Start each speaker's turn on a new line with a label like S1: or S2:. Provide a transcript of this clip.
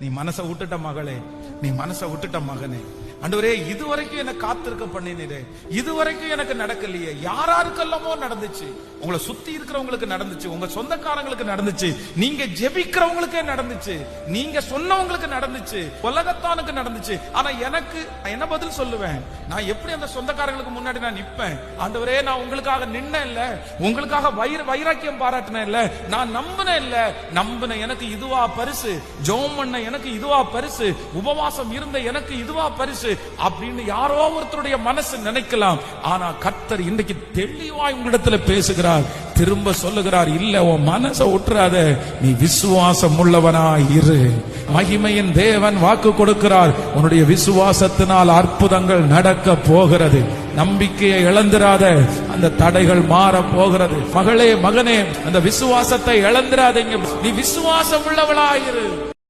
S1: நீ மனசை விட்டுட்ட மகளே, நீ மனசை விட்டுட்ட மகனே. ஆண்டவரே, இதுவரைக்கும் என்ன காத்திருக்க பண்ணினீரே, இதுவரைக்கும் எனக்கு நடக்கலையே. யாராருக்கெல்லாமோ நடந்துச்சு, உங்களை சுத்தி இருக்கிறவங்களுக்கு நடந்துச்சு, உங்க சொந்தக்காரங்களுக்கு நடந்துச்சு, நீங்க ஜெபிக்கிறவங்களுக்கே நடந்துச்சு, நீங்க சொன்னவங்களுக்கு நடந்துச்சு, உலகத்தானுக்கு நடந்துச்சு. ஆனா எனக்கு என்ன பதில் சொல்லுவேன்? நான் எப்படி அந்த சொந்தக்காரங்களுக்கு முன்னாடி நான் நிப்பேன்? ஆண்டவரே, நான் உங்களுக்காக நின்ன இல்ல, உங்களுக்காக வைராக்கியம் பாராட்டினேன் இல்ல, நான் நம்பினேன் இல்ல, நம்பின எனக்கு இதுவா பரிசு, ஜெபம் பண்ண எனக்கு இதுவா பரிசு, உபவாசம் இருந்த எனக்கு இதுவா பரிசு அப்படின்னு யாரோ ஒருத்தருடைய மனசு நினைக்கலாம். ஆனா கர்த்தர் இன்னைக்கு தெளிவாய் உங்களிடத்துல பேசுகிறார், திரும்ப சொல்லுகிறார், இல்ல, உன் மனசை விட்டுறாத, நீ விசுவாசம் உள்ளவனாய் இரு. மகிமையின் தேவன் வாக்கு கொடுக்கிறார், உன்னுடைய விசுவாசத்தினால் அற்புதங்கள் நடக்க போகிறது. நம்பிக்கையை இழந்திராத, அந்த தடைகள் மாற போகிறது. மகளே, மகனே, அந்த விசுவாசத்தை இழந்திராதீங்க. நீ விசுவாசம் உள்ளவளாயிரு.